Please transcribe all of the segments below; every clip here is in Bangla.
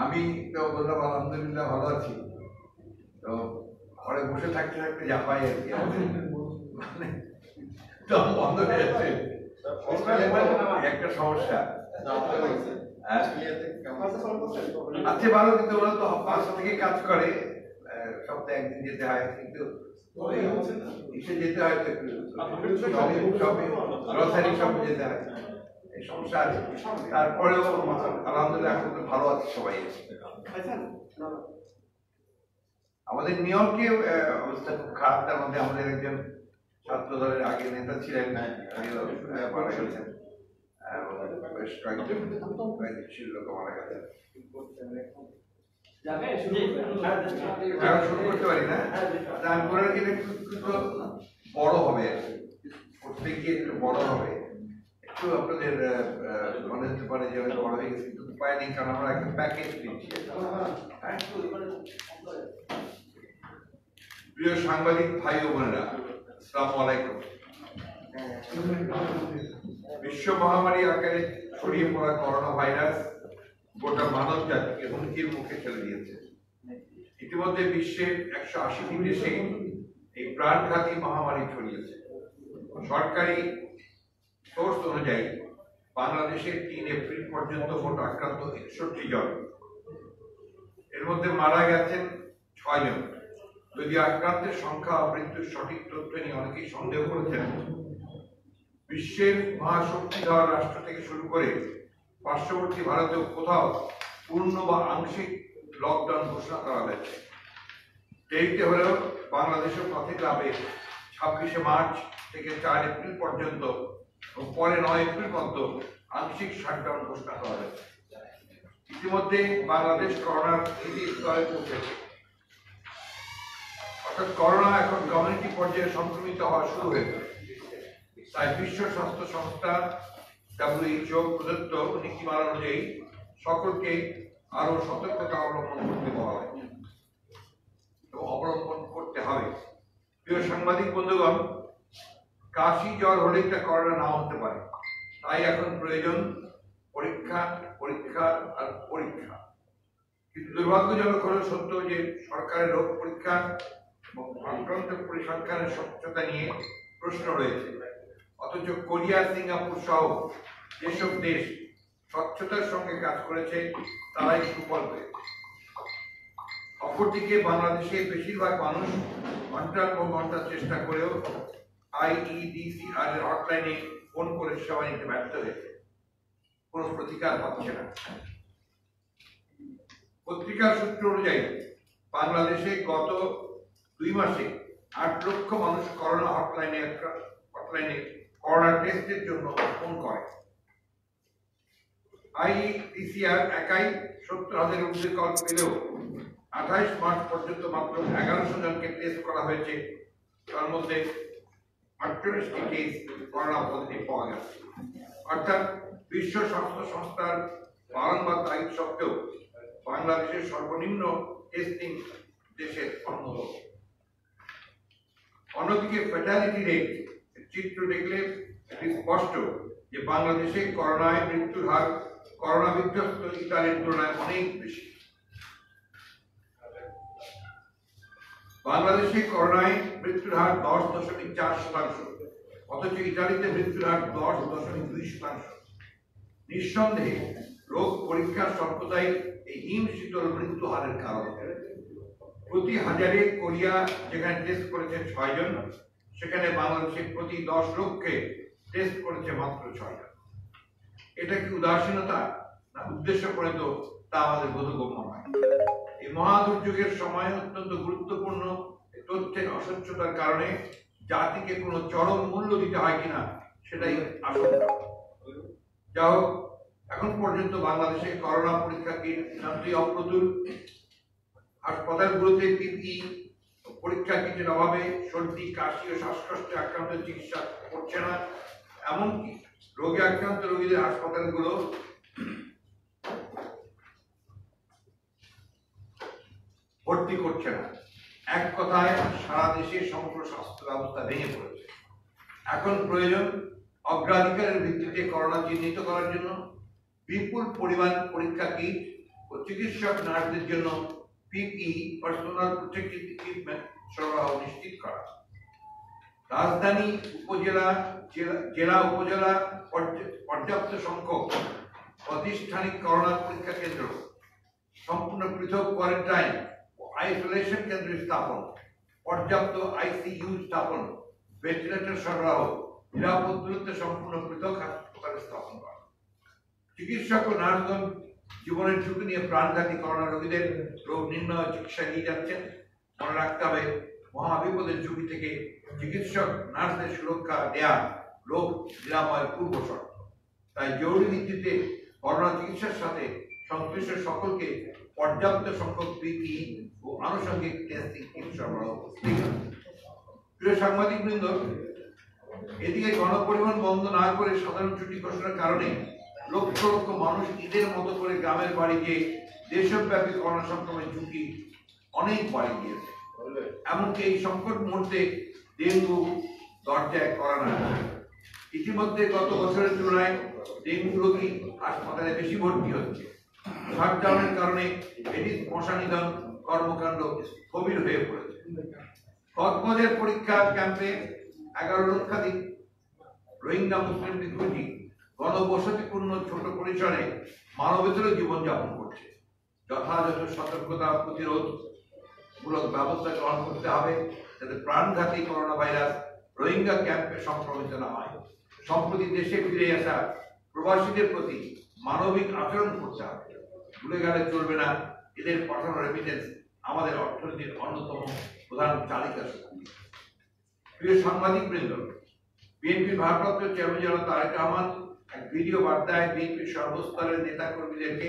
আমি তো বললাম আলহামদুলিল্লাহ ভালো আছি। তো ঘরে বসে থাকতে থাকতে যা পাই আর কি, মানে বন্ধ হয়ে যাচ্ছে একটা সমস্যা। আচ্ছা ভালো, কিন্তু ওরা তো বাসা থেকে কাজ করে, সপ্তাহে একদিন যেতে হয়, কিন্তু এসে যেতে হয় তো একটু গ্রসারি শপে যেতে হয়, এই সমস্যা আছে। তারপরেও আলহামদুলিল্লাহ এখন ভালো আছে সবাই। আমাদের নিয়মকে অবস্থা খুব খারাপ। তার মধ্যে আমাদের একজন ছাত্র দলের আগে নেতা ছিলেন, মারা গেছেন, বেশ কয়েকজন লোক মারা গেছেন। শুরু করতে পারি না, আমি বলে গেলে একটু বড় হবে, করতে গিয়ে একটু বড় হবে, একটু আপনাদের মনে হতে পারে যে অনেক বড় হয়ে গেছে, কিন্তু উপায় নেই, কারণ আমরা একটা প্যাকেজ দিচ্ছি। প্রিয় সাংবাদিক ভাই ও বোনেরা, আসসালামু আলাইকুম। বিশ্ব মহামারী আকারে ছড়িয়ে পড়া করোনা ভাইরাস গোটা মানব জাতিকে হুমকির মুখে ঠেলে দিয়েছে। ইতিমধ্যে বিশ্বের 180টি দেশে এই প্রাণঘাতী মহামারী ছড়িয়েছে। সরকারি সোর্স অনুযায়ী বাংলাদেশে 3 এপ্রিল পর্যন্ত মোট আক্রান্ত 61 জন, এর মধ্যে মারা গেছেন 6 জন। যদি আক্রান্তের সংখ্যা মৃত্যুর সঠিক তথ্য নিয়ে অনেকেই সন্দেহ করেছেন। বিশ্বের মহাশক্তিধর রাষ্ট্র থেকে শুরু করে পার্শ্ববর্তী ভারতেও কোথাও পূর্ণ বা আংশিক লকডাউন ঘোষণা করা হয়েছে। দেরিতে হলেও বাংলাদেশের পথে ক্লাবে 26শে মার্চ থেকে 4 এপ্রিল পর্যন্ত এবং পরে 9 এপ্রিল পর্যন্ত আংশিক শাটডাউন ঘোষণা করা হয়েছে। ইতিমধ্যে বাংলাদেশ করোনার তৃতীয় স্তরে পৌঁছেছে, অর্থাৎ করোনা এখন কমিউনিটি পর্যায়ে সংক্রমিত হওয়া শুরু হয়েছে। তাই বিশ্ব স্বাস্থ্য সংস্থা WHO প্রদত্ত নীতিমালা অনুযায়ী সকলকে আরো সতর্কতা অবলম্বন করতে বলা হয় এবং অবলম্বন করতে হবে। প্রিয় সাংবাদিক বন্ধুগণ, কাশি জ্বর হলেই তা করোনা নাও হতে পারে, তাই এখন প্রয়োজন পরীক্ষা পরীক্ষা আর পরীক্ষা। কিন্তু দুর্ভাগ্যজনক হলো সত্য যে সরকারের রোগ পরীক্ষা এবং আক্রান্ত পরিসংখ্যানের স্বচ্ছতা নিয়ে প্রশ্ন রয়েছে। অথচ কোরিয়া, সিঙ্গাপুর সহ যেসব দেশ স্বচ্ছতার সঙ্গে কাজ করেছে তারাই সুফল পেয়েছে। অপরদিকে বাংলাদেশে বেশিরভাগ মানুষ ঘন্টার পর ঘন্টা চেষ্টা করেও IEDCR এর হটলাইনে ফোন করে সেবা নিতে ব্যর্থ হয়েছে, কোনো প্রতিকার পাচ্ছে না। পত্রিকার সূত্র অনুযায়ী বাংলাদেশে গত 2 মাসে 8 লক্ষ মানুষ করোনা হটলাইনে করোনা টেস্টের জন্য ফোন করে। IEDCR একাই 70,000 ঊর্ধ্বে কল পেলেও 28 মার্চ পর্যন্ত মাত্র 1100 জনকে টেস্ট করা হয়েছে। তার মধ্যে 48টি কেস করোনা পজিটিভ পাওয়া গেছে। অর্থাৎ বিশ্ব স্বাস্থ্য সংস্থার বারংবার তাগিদ সত্ত্বেও বাংলাদেশের সর্বনিম্ন টেস্টিং দেশের অন্যতম। অন্যদিকে ফ্যাটালিটি রেট চিত্র দেখলে এটি স্পষ্ট যে বাংলাদেশে করোনায় মৃত্যুর হার করোনা বিধ্বস্ত ইতালির তুলনায় অনেক বেশি। বাংলাদেশে করোনায় মৃত্যুর হার 10.4%, অথচ ইতালিতে মৃত্যুর হার 10.2%। নিঃসন্দেহে রোগ পরীক্ষার স্বল্পতাই এই হিম শীতল মৃত্যু হারের কারণ। প্রতি হাজারে কোরিয়া যেখানে টেস্ট করেছে 6 জন, সেখানে বাংলাদেশে প্রতি 10 লক্ষে টেস্ট করেছে মাত্র 6 জন। এটা কি উদাসীনতা না উদ্দেশ্য প্রণীত, তা আমাদের বোধগম্য নয়। এই মহা দুর্যোগের সময় অত্যন্ত গুরুত্বপূর্ণ তথ্যের অস্বচ্ছতার কারণে জাতিকে কোনো চরম মূল্য দিতে হয় কিনা সেটাই আশঙ্কা। যা হোক, এখন পর্যন্ত বাংলাদেশে করোনা পরীক্ষা কিট শান্তি অপ্রতুল। হাসপাতালগুলোতে পিপিই পরীক্ষা কিটের অভাবে সর্দি, কাশি ও শ্বাসকষ্টে আক্রান্ত চিকিৎসা করছে না। এমনকি রোগে আক্রান্ত রোগীদের হাসপাতালগুলো ভর্তি করছে না। এক কথায় সারা দেশে সমগ্র স্বাস্থ্য ব্যবস্থা ভেঙে পড়েছে। এখন প্রয়োজন অগ্রাধিকারের ভিত্তিতে করোনা চিহ্নিত করার জন্য বিপুল পরিমাণ পরীক্ষা কিট ও চিকিৎসক নার্সদের জন্য পিপিই পার্সোনাল প্রোটেক্টিভ ইকুইপমেন্ট সরবরাহ নিশ্চিত করা। রাজধানী, উপজেলা, জেলা উপজেলা পর্যাপ্ত সংখ্যক প্রাতিষ্ঠানিক করোনা পরীক্ষা কেন্দ্র, সম্পূর্ণ পৃথক কোয়ারেন্টাইন ও আইসোলেশন কেন্দ্র স্থাপন, পর্যাপ্ত আইসিইউ স্থাপন, ভেন্টিলেটর সরবরাহ, নিরাপদ দূরত্বে সম্পূর্ণ পৃথক হাসপাতাল স্থাপন করা। চিকিৎসক ও নার্সগণ জীবনের ঝুঁকি নিয়ে প্রাণঘাতী করোনা রোগীদের রোগ নির্ণয় চিকিৎসা নিয়ে যাচ্ছেন। মনে রাখতে হবে, মহাবিপদের ঝুঁকি থেকে চিকিৎসক নার্সদের সুরক্ষা দেয়া রোগ নিরাময়ের পূর্ব শর্ত। তাই জরুরি ভিত্তিতে করোনা চিকিৎসার সাথে সংশ্লিষ্ট সকলকে পর্যাপ্ত সংখ্যক পিপিই ও আনুষঙ্গিক টেস্টিং কিট সরবরাহ করতে হবে। প্রিয় সাংবাদিকবৃন্দ, এদিকে গণপরিবহন বন্ধ না করে সাধারণ ছুটি ঘোষণার কারণে লক্ষ লক্ষ মানুষ ঈদের মতো করে গ্রামের বাড়ি গিয়ে দেশব্যাপী করোনা সংক্রমণের ঝুঁকি অনেক বাড়িয়ে গিয়েছে। এমনকি এই সংকট মুহূর্তে ডেঙ্গু দরজায় করা না। ইতিমধ্যে গত বছরের তুলনায় ডেঙ্গু রোগী হাসপাতালে বেশি ভর্তি হচ্ছে। শাটডাউনের কারণে এডিস মশা নিধন কর্মকাণ্ড স্থবির হয়ে পড়েছে। কক্সবাজার পরীক্ষা ক্যাম্পে 11 লক্ষাধিক রোহিঙ্গা মুসলিম রিফিউজি গণবসতিপূর্ণ ছোট পরিসরে মানবেতর জীবনযাপন করছে। যথাযথ সতর্কতা প্রতিরোধ মূলক ব্যবস্থা গ্রহণ করতে হবে যাতে প্রাণঘাতী করোনা ভাইরাস রোহিঙ্গা ক্যাম্পে সংক্রমিত না হয়। সম্প্রতি দেশে ফিরে আসা প্রবাসীদের প্রতি মানবিক আচরণ করতে হবে। ভুলে গেলে চলবে না, এদের পাঠানো রেমিটেন্স আমাদের অর্থনীতির অন্যতম প্রধান চালিকা শক্তি। প্রিয় সাংবাদিক বৃন্দ, বিএনপির ভারপ্রাপ্ত চেয়ারম্যান তারেক রহমান এক ভিডিও বার্তায় বিএনপির সর্বস্তরের নেতা কর্মীদেরকে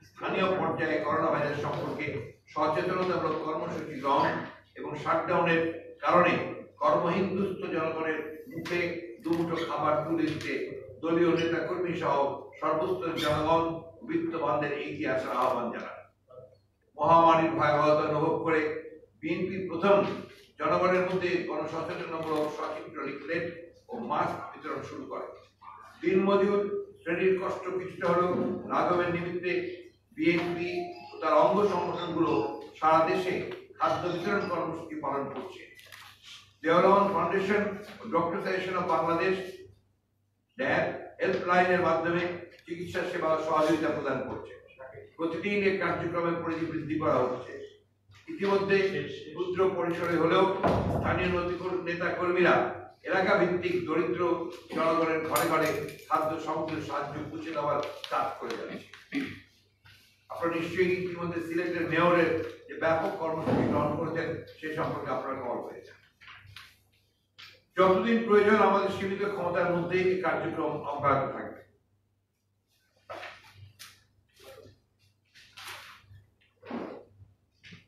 স্থানীয় পর্যায়ে করোনা ভাইরাস সম্পর্কে সচেতনতামূলক কর্মসূচি গ্রহণ এবং শাটডাউনের কারণে কর্মহীন দুস্থ জনগণের মুখে দুমুঠো খাবার তুলে দিতে দলীয় নেতা কর্মী সহ সর্বস্তরের জনগণ বিত্তবানদের এগিয়ে আসার আহ্বান জানান। মহামারীর ভয়াবহতা অনুভব করে বিএনপি প্রথম জনগণের মধ্যে গণসচেতনতামূলক সচিত্র লিফলেট ও মাস্ক বিতরণ শুরু করে। দিনমজুর শ্রেণীর কষ্ট কিছুটা হলেও লাঘবের নিমিত্তে বিএনপি ও তার অঙ্গ সংগঠনগুলো সারা দেশে খাদ্য বিতরণ কর্মসূচি পালন করছে। দেওয়ান ফাউন্ডেশন ও ডক্টর অ্যাসোসিয়েশন অফ বাংলাদেশ হেল্পলাইনের মাধ্যমে চিকিৎসা সেবা ও সহযোগিতা প্রদান করছে। প্রতিদিন এই কার্যক্রমের পরিধি বৃদ্ধি করা হচ্ছে। ইতিমধ্যে ক্ষুদ্র পরিসরে হলেও স্থানীয় নেতা কর্মীরা এলাকা ভিত্তিক দরিদ্র জনগণের ঘরে ঘরে খাদ্য সামগ্রীর সাহায্য পৌঁছে দেওয়ার কাজ করে যাচ্ছে। আপনারা নিশ্চয়ই ইতিমধ্যে সিলেটের মেয়রের যে ব্যাপক কর্মসূচি গ্রহণ করেছেন সে সম্পর্কে আপনারা খবর পেয়েছেন। যতদিন প্রয়োজন আমাদের সীমিত ক্ষমতার মধ্যে এই কার্যক্রম অব্যাহত থাকবে।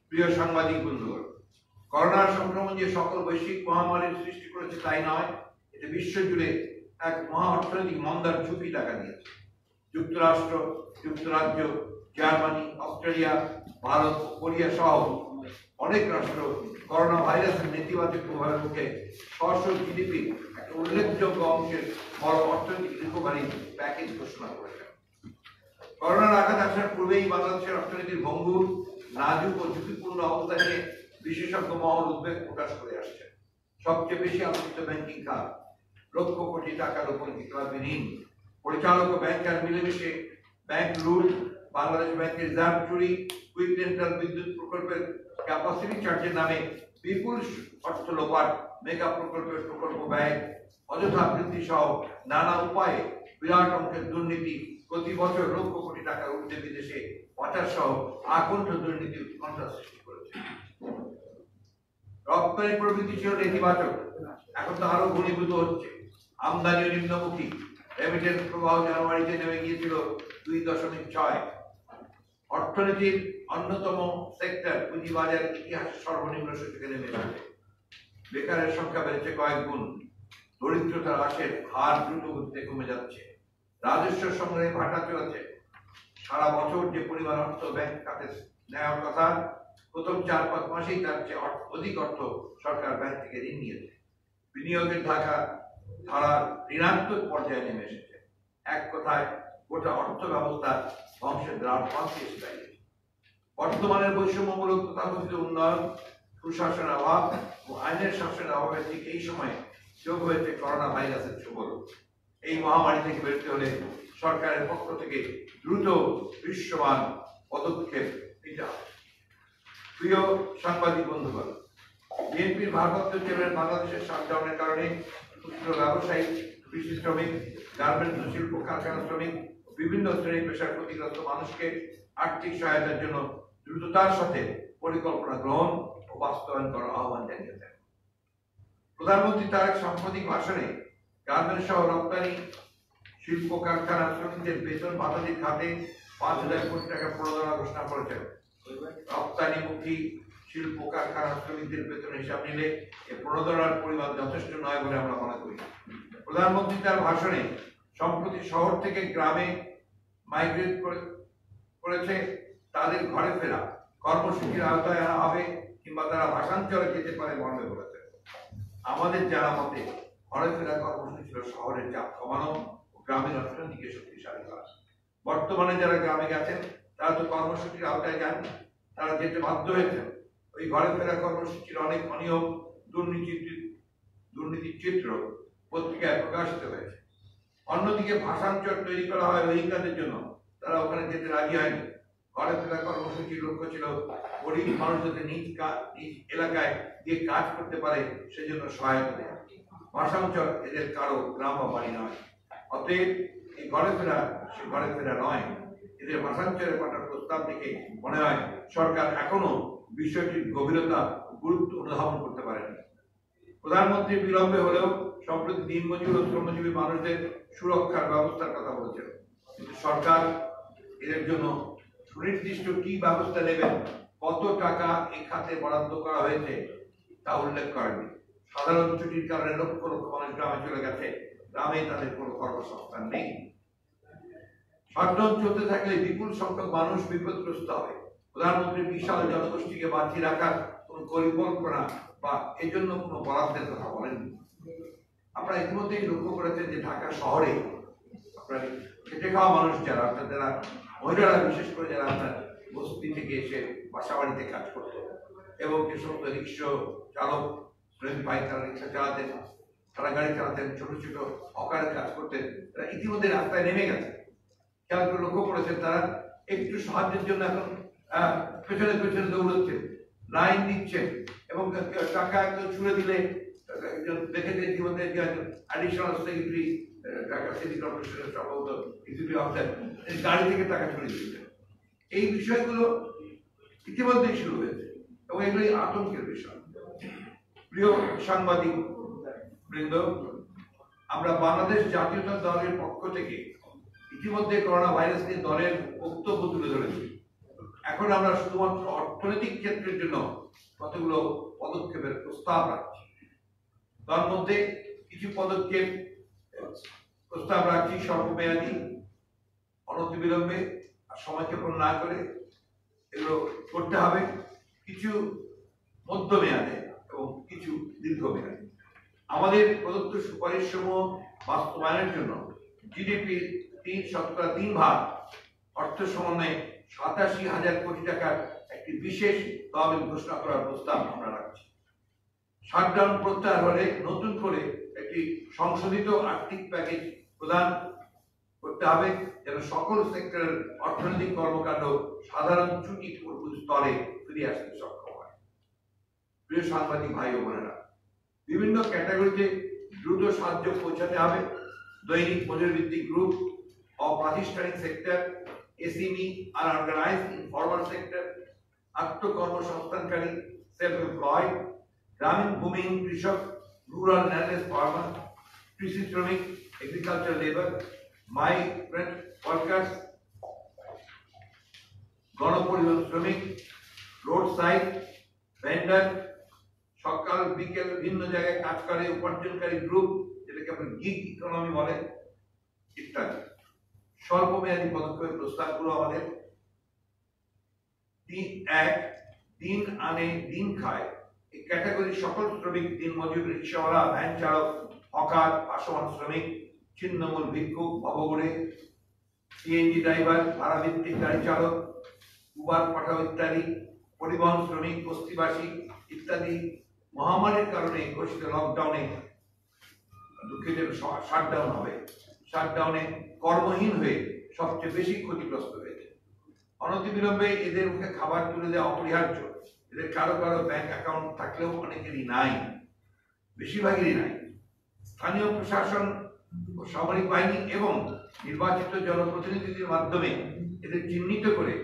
প্রিয় সাংবাদিক বন্ধুগণ, করোনা সংক্রমণ যে সকল বৈশ্বিক মহামারীর সৃষ্টি করেছে তাই নয়, এতে বিশ্বজুড়ে এক মহা অর্থনৈতিক মন্দার ঝুঁকি দেখা দিয়েছে। যুক্তরাষ্ট্র, যুক্তরাজ্য, জার্মানি, অস্ট্রেলিয়া, ভারত, কোরিয়া সহ অনেক রাষ্ট্র করোনা ভাইরাসের নেতিবাচক প্রভাবের মুখে স্ব জিডিপি একটা উল্লেখযোগ্য অংশের বড় অর্থনৈতিক রিকভারি প্যাকেজ ঘোষণা করেছে। করোনার আঘাত আসার পূর্বেই বাংলাদেশের অর্থনীতির ভঙ্গুর, নাজুক ও ঝুঁকিপূর্ণ অবস্থা নিয়ে বিশেষজ্ঞ মহল উদ্বেগ প্রকাশ করে আসছে। সবচেয়ে বেশি আলোচিত ব্যাংকিং খাত, লক্ষ কোটি টাকার উপর ইকরারি ঋণ, পরিচালক ও ব্যাংকার মিলেমিশে ব্যাংক লুট, বাংলাদেশ ব্যাংকের রিজার্ভ চুরি, কুইক রেন্টাল বিদ্যুৎ প্রকল্পের ক্যাপাসিটি চার্জের নামে বিপুল অর্থ লোপাট, মেগা প্রকল্প ব্যয়, অযথা বৃদ্ধি সহ নানা উপায়ে বিরাট অঙ্কের দুর্নীতি, প্রতি বছর লক্ষ কোটি টাকার ঊর্ধ্বে বিদেশে পাচার সহ আকণ্ঠ দুর্নীতি উৎকণ্ঠা সৃষ্টি করেছে। রপ্তানি প্রবৃদ্ধি ছিল নেতিবাচক, এখন তো আরো ঘনীভূত হচ্ছে। আমদানিও নিম্নমুখী, রেমিটেন্স প্রবাহ জানুয়ারিতে নেমে গিয়েছিল 2.6। অর্থনীতির অন্যতম সেক্টর পুঁজিবাজার ইতিহাসের সর্বনিম্ন সূচকে নেমে এসেছে। বেকারের সংখ্যা বেড়েছে কয়েক গুণ, দরিদ্রতার হ্রাসের হার দ্রুত গতিতে কমে যাচ্ছে, রাজস্ব সংগ্রহে ভাটা চলেছে। সারা বছর যে পরিমাণ অর্থ ব্যাংক খাতে নেওয়ার কথা, প্রথম 4-5 মাসেই তার চেয়ে অধিক অর্থ সরকার ব্যাংক থেকে ঋণ নিয়েছে। বিনিয়োগের ধারার ঋণাত্মক পর্যায়ে নেমে এসেছে। এক কথায় গোটা অর্থ ব্যবস্থা ধ্বংসের দ্বার প্রান্তে এসে দাঁড়িয়েছে। বর্তমানের বৈষম্যমূলক তথাকথিত উন্নয়ন, সুশাসনের অভাব ও আইনের শাসনের অভাবে ঠিক এই সময়ে যোগ হয়েছে করোনা ভাইরাসের ছোবল। এই মহামারী থেকে বেরোতে হলে সরকারের পক্ষ থেকে দ্রুত দৃশ্যমান পদক্ষেপ নিতে হবে। প্রিয় সাংবাদিক বন্ধুগণ, বিএনপির ভারপ্রাপ্ত চেয়ারম্যান বাংলাদেশের শাটডাউনের কারণে ক্ষুদ্র ব্যবসায়ী, কৃষি শ্রমিক, গার্মেন্টস শিল্প কারখানা শ্রমিক, বিভিন্ন শ্রেণী পেশার ক্ষতিগ্রস্ত মানুষকে আর্থিক সহায়তার জন্য দ্রুততার সাথে পরিকল্পনা গ্রহণ ও বাস্তবায়ন করার আহ্বান জানিয়েছেন। প্রধানমন্ত্রী তার এক সাম্প্রতিক ভাষণে গার্মেন্টস সহ রপ্তানি শিল্প কারখানা শ্রমিকদের বেতন ভাতাদির খাতে 5,000 কোটি টাকা প্রণোদনা ঘোষণা করেছেন। রপ্তানিমুখী শিল্প কারখানা শ্রমিকদের বেতন হিসাব নিলে এই প্রণোদনার পরিমাণ যথেষ্ট নয় বলে আমরা মনে করি। প্রধানমন্ত্রী তার ভাষণে সম্প্রতি শহর থেকে গ্রামে মাইগ্রেট করেছে তাদের ঘরে ফেরা কর্মসূচির আওতায় আনা হবে কিংবা তারা ভাষান্তরে যেতে পারে মর্মে বলেছেন। আমাদের জানা মতে ঘরে ফেরা কর্মসূচি ছিল শহরের চাপ কমানো ও গ্রামীণ অর্থনীতিকে শক্তিশালী করা। বর্তমানে যারা গ্রামে গেছেন তারা তো কর্মসূচির আওতায় যাননি, তারা যেতে বাধ্য হয়েছেন। ওই ঘরে ফেরা কর্মসূচির অনেক অনিয়ম, দুর্নীতির চিত্র পত্রিকায় প্রকাশিত হয়েছে। অন্যদিকে ভাষান্তর তৈরি করা হয় রোহিঙ্গাদের জন্য, তারা ওখানে যেতে রাজি হয়নি। ঘরে ফেরা কর্মসূচির লক্ষ্য ছিল গরিব মানুষ যাতে নিজ এলাকায় গিয়ে কাজ করতে পারে সেজন্য সহায়তা দেয়। ভাষান্তর এদের কারো গ্রাম বা বাড়ি নয়। অতএব এই ঘরে ফেরা নয়, এদের ভাষান্তরে পাঠার প্রস্তাব দেখে মনে হয় সরকার এখনো বিষয়টির গভীরতা গুরুত্ব অনুধাবন করতে পারেনি। প্রধানমন্ত্রী বিলম্বে হলেও সম্প্রতি দিনমজুর ও শ্রমজীবী মানুষদের সুরক্ষার ব্যবস্থার কথা বলেছেন, কিন্তু সরকার এদের জন্য সুনির্দিষ্ট কি ব্যবস্থা নেবেন, কত টাকা এই খাতে বরাদ্দ করা হয়েছে তা উল্লেখ করেনি। সাধারণ ছুটির কারণে লক্ষ লক্ষ মানুষ গ্রামে চলে গেছে, গ্রামে তাদের কোনো কর্মসংস্থান নেই। শাটডাউন চলতে থাকলে বিপুল সংখ্যক মানুষ বিপদগ্রস্ত হবে। প্রধানমন্ত্রী বিশাল জনগোষ্ঠীকে বাঁচিয়ে রাখার কোন পরিকল্পনা বা এই জন্য কোনো বরাদ্দের কথা বলেননি। আপনারা ইতিমধ্যেই লক্ষ্য করেছেন যে ঢাকা শহরে আপনার খেটে খাওয়া মানুষ যারা, অর্থাৎ যারা মহিলারা, বিশেষ করে যারা আপনার বস্তি থেকে এসে বাসা বাড়িতে কাজ করত এবং যে সমস্ত রিক্সা চালক শ্রমিক ভাই তারা রিক্সা চালাতেন, তারা গাড়ি চালাতেন, ছোট ছোট হকারের কাজ করতেন, তারা ইতিমধ্যে রাস্তায় নেমে গেছে। খেয়াল করে লক্ষ্য করেছেন তারা একটু সাহায্যের জন্য এখন পেছনে পেছনে দৌড়চ্ছেন, লাইন দিচ্ছেন এবং টাকা একদম ছুড়ে দিলে দেখেছে ইতিমধ্যে অ্যাডিশনাল সেক্রেটারি ঢাকা সিটি কর্পোরেশনের সম্ভবত এক্সিকিউটিভ অফিসার গাড়ি থেকে টাকা ছুড়ে দিচ্ছেন। এই বিষয়গুলো ইতিমধ্যেই শুরু হয়েছে এবং এগুলি আতঙ্কের বিষয়। প্রিয় সাংবাদিক বৃন্দ, আমরা বাংলাদেশ জাতীয়তা দলের পক্ষ থেকে ইতিমধ্যে করোনা ভাইরাস নিয়ে দলের বক্তব্য তুলে ধরেছি। এখন আমরা শুধুমাত্র অর্থনৈতিক ক্ষেত্রের জন্য কতগুলো পদক্ষেপের প্রস্তাব রাখছি। তার মধ্যে কিছু পদক্ষেপ প্রস্তাব রাখছি স্বল্পমেয়াদী, অনতিবিলম্বে আর সময়ক্ষেপণ না করে এগুলো করতে হবে। কিছু মধ্যমেয়াদে এবং কিছু দীর্ঘমেয়াদে। আমাদের প্রদত্ত সুপারিশ সমূহ বাস্তবায়নের জন্য জিডিপির 3% অর্থ সমন্বয়ে 87,000 কোটি টাকার একটি বিশেষ তহবিল ঘোষণা করার প্রস্তাব আমরা রাখছি। শাটডাউন প্রত্যাহার হলে নতুন করে একটি সংশোধিত আর্থিক প্যাকেজ প্রদান করতে হবে যেন সকল সেক্টরের অর্থনৈতিক কর্মকাণ্ড সাধারণ ছুটি স্তরে ফিরে আসতে সক্ষম হয়। প্রিয় সাংবাদিক ভাই ও বোনেরা, বিভিন্ন ক্যাটাগরিতে দ্রুত সাহায্য পৌঁছাতে হবে। দৈনিক মজুরি ভিত্তিক গ্রুপ, অপ্রাতিষ্ঠানিক সেক্টর, এসএমই আর অর্গানাইজড ইনফর্মাল সেক্টর, আত্মকর্মসংস্থানকারী সেলফ এমপ্লয়েড, গ্রামীণ ভূমিহীন কৃষক, রুরাল ল্যান্ডলেস ফার্মার, কৃষি শ্রমিক, এগ্রিকালচার লেবার, মাইগ্রেন্ট ওয়ার্কার্স, গণপরিবহন শ্রমিক, রোড সাইড ভেন্ডার, সকাল বিকেল ভিন্ন জায়গায় কাজ করে উপার্জনকারী গ্রুপ, যেটাকে আপনি গিগ ইকোনমি বলেন, ইত্যাদি। স্বল্পমেয়াদী পদক্ষেপের প্রস্তাবগুলো আমাদের দিন আনে দিন খায় এই ক্যাটাগরির সকল শ্রমিক, দিন মজুর, রিক্সাওয়ালা, ভ্যান চালক, হকার, পাশোয়ান শ্রমিক, ছিন্নমূল ভিক্ষুক, ভবঘুরে, সিএনজি ড্রাইভার, ভাড়া ভিত্তিক গাড়ি চালক, উবার পাঠাও ইত্যাদি, পরিবহন শ্রমিক, বস্তিবাসী ইত্যাদি মহামারীর কারণে ঘোষিত লকডাউনে, দুঃখিত শাটডাউন হবে, শাটডাউনে কর্মহীন হয়ে সবচেয়ে বেশি ক্ষতিগ্রস্ত হয়েছে। অনতিবিলম্বে এদের মুখে খাবার তুলে দেওয়া অপরিহার্য। এদের কারো কারো ব্যাংক অ্যাকাউন্ট থাকলেও অনেকেরই নাই, বেশিরভাগেরই নাই। স্থানীয় প্রশাসন ও সামরিক বাহিনী এবং নির্বাচিত জনপ্রতিনিধিদের মাধ্যমে এদের চিহ্নিত করে,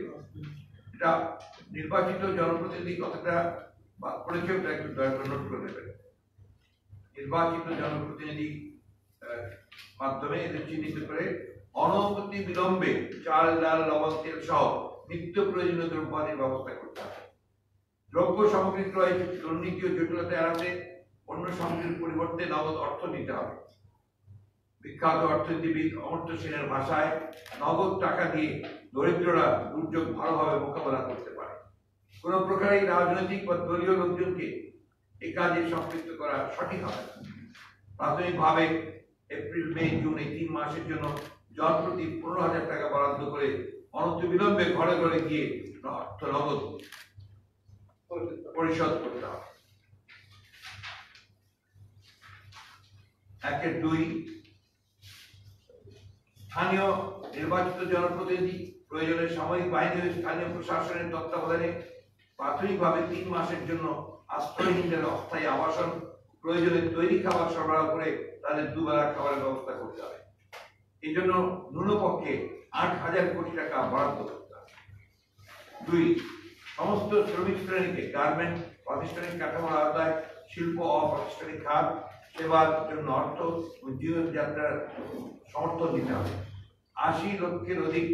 এটা নির্বাচিত জনপ্রতিনিধি কথাটা পড়েছে, ওটা একটু দয়া করে নোট করে নেবেন। নির্বাচিত জনপ্রতিনিধি মাধ্যমে এদের চিহ্নিত করে অনবরত বিলম্বে চাল, ডাল, লবণ, তেল সহ নিত্য প্রয়োজনীয় দ্রব্যাদির ব্যবস্থা করতে হবে। দ্রব্য সামগ্রী ক্রয়ে দুর্নীতি ও জটিলতা এড়াতে অন্য সামগ্রীর পরিবর্তে নগদ অর্থ দিতে হবে। বিখ্যাত অর্থনীতিবিদ অমর্ত্য সেনের ভাষায়, নগদ টাকা দিয়ে দরিদ্ররা দুর্যোগ ভালোভাবে মোকাবেলা করতে পারে। কোন প্রকারেই রাজনৈতিক বা দলীয় লোকজনকে এই কাজে সম্পৃক্ত করা সঠিক হবে না। প্রাথমিকভাবে এপ্রিল, মে, জুন এই 3 মাসের জন্য জনপ্রতি 15,000 টাকা বরাদ্দ করে অনতিবিলম্বে ঘরে ঘরে গিয়ে অর্থ নগদ পরিশোধ করতে হবে। 1-2 স্থানীয় নির্বাচিত জনপ্রতিনিধি প্রয়োজনে সামরিক বাহিনী ও স্থানীয় প্রশাসনের তত্ত্বাবধানে প্রাথমিকভাবে 3 মাসের জন্য আশ্রয়হীনদের অস্থায়ী আবাসন, প্রয়োজনে তৈরি খাবার সরবরাহ করে তাদের দুবেলা খাবারের ব্যবস্থা করতে হবে। এই জন্য ন্যূনপক্ষে 8,000 কোটি টাকা বরাদ্দ করতে হবে। 2 সমস্ত শ্রমিক শ্রেণীকে গার্মেন্ট, প্রাতিষ্ঠানিক কাঠামোর আওতায় শিল্প, অপ্রাতিষ্ঠানিক খাত, সেবার জন্য অর্থ ও জীবনযাত্রার সমর্থন দিতে হবে। 80 লক্ষের অধিক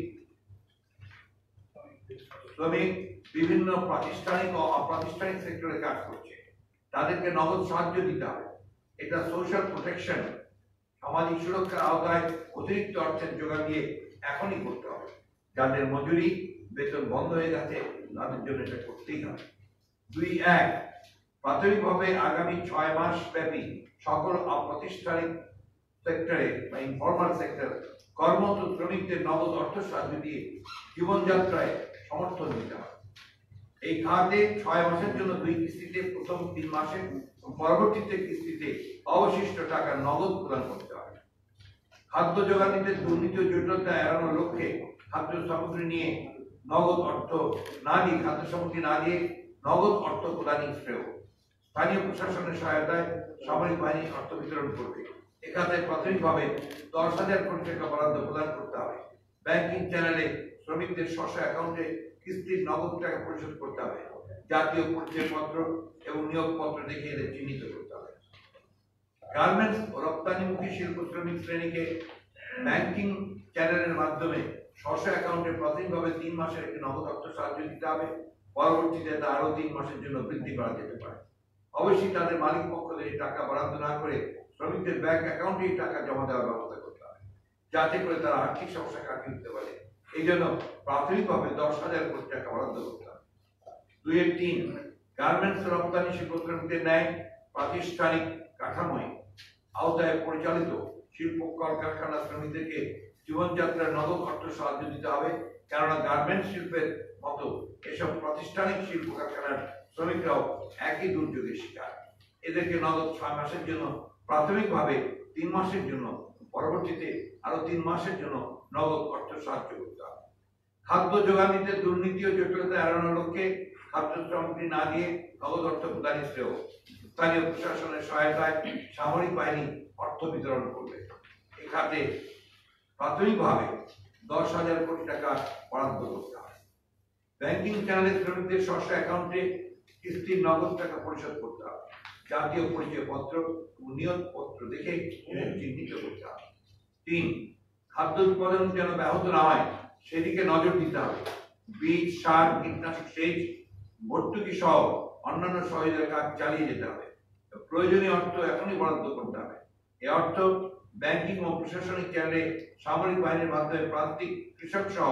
শ্রমিক বিভিন্ন প্রাতিষ্ঠানিক ও অপ্রাতিষ্ঠানিক সেক্টরে কাজ করছে, তাদেরকে নগদ সাহায্য দিতে হবে। এটা সোশ্যাল প্রোটেকশন, সামাজিক সুরক্ষার আওতায় অতিরিক্ত অর্থের যোগান দিয়ে এখনই করতে হবে। যাদের মজুরি, বেতন বন্ধ হয়ে গেছে তাদের জন্য এটা করতেই হবে। 2.1 প্রাথমিকভাবে আগামী 6 মাস ব্যাপী সকল অপ্রাতিষ্ঠানিক সেক্টরে বা ইনফর্মাল সেক্টর কর্মরত শ্রমিকদের নগদ অর্থ সাহায্য দিয়ে জীবনযাত্রায় সমর্থন দিতে হবে। এই খাতে 6 মাসের জন্য 2 কিস্তিতে প্রথম 3 মাসে পরবর্তীতে কিস্তিতে অবশিষ্ট টাকা নগদ প্রদান করতে হবে। খাদ্য যোগানিতে দুর্নীতি ও জটিলতা এড়ানোর লক্ষ্যে খাদ্য সামগ্রী নিয়ে নগদ অর্থ না দিয়ে, খাদ্য সামগ্রী না দিয়ে নগদ অর্থ প্রদানই শ্রেয়। স্থানীয় প্রশাসনের সহায়তায় সামরিক বাহিনী অর্থ বিতরণ করবে। এখানে প্রাথমিকভাবে 10,000 কোটি টাকা বরাদ্দ প্রদান করতে হবে। ব্যাংকিং চ্যানেলে শ্রমিকদের স্ব অ্যাকাউন্টে কিস্তির নগদ টাকা পরিশোধ করতে হবে। জাতীয় পরিচয়পত্র এবং নিয়োগপত্র দেখে এদের চিহ্নিত করতে হবে। গার্মেন্টস ও রপ্তানিমুখী শিল্প শ্রমিক শ্রেণীকে ব্যাংকিং চ্যানেলের মাধ্যমে স্ব অ্যাকাউন্টে প্রাথমিকভাবে 3 মাসের একটি নগদ অর্থ সাহায্য দিতে হবে। পরবর্তীতে তা আরো 3 মাসের জন্য বৃদ্ধি করা যেতে পারে। অবশ্যই তাদের মালিক পক্ষদের টাকা বরাদ্দ না করে শ্রমিকদের ব্যাংক অ্যাকাউন্টে টাকা জমা দেওয়ার ব্যবস্থা করতে হবে, যাতে করে তারা আর্থিক সমস্যা কাটিয়ে উঠতে পারে। এই জন্য প্রাথমিকভাবে 10,000 কোটি টাকা বরাদ্দ করতে হবে। 2.3 গার্মেন্টস রপ্তানি শিল্প শ্রমিকদের ন্যায় প্রাতিষ্ঠানিক কাঠামোয় আওতায় পরিচালিত শিল্প কলকারখানা শ্রমিকদেরকে জীবনযাত্রার নগদ অর্থ সাহায্য দিতে হবে। কেননা গার্মেন্টস শিল্পের মতো এসব প্রাতিষ্ঠানিক শিল্প কারখানার শ্রমিকরাও একই দুর্যোগের শিকার। এদেরকে নগদ 6 মাসের জন্য প্রাথমিকভাবে 3 মাসের জন্য, পরবর্তীতে আরো 3 মাসের জন্য নগদ অর্থ সাহায্য করতে হবে। খাদ্য যোগানিতে দুর্নীতি ও জটিলতা এড়ানোর লক্ষ্যে খাদ্য সামগ্রী না দিয়ে নগদ অর্থ প্রদানের শ্রেয়। স্থানীয় প্রশাসনের সহায়তায় সামরিক বাহিনী অর্থ বিতরণ করবে। এ খাতে প্রাথমিকভাবে 10,000 কোটি টাকা বরাদ্দ করতে হবে। ব্যাংকিং চ্যানেলের শ্রমিকদের স্ব অ্যাকাউন্টে কিস্তির নগদ টাকা পরিশোধ করতে হবে। জাতীয় পরিচয়পত্র ও নিয়োগপত্র দেখে চিহ্নিত করতে হবে। 3, খাদ্য উৎপাদন যেন ব্যাহত না হয় সেদিকে নজর দিতে হবে। বীজ, সার, কীটনাশক, সেচ, ভর্তুকি সহ অন্যান্য সহায়তার কাজ চালিয়ে যেতে হবে। প্রয়োজনীয় অর্থ এখনই বরাদ্দ করতে হবে। এই অর্থ ব্যাংকিং ও প্রশাসনিক চ্যানেলে সামরিক বাহিনীর মাধ্যমে প্রান্তিক কৃষক সহ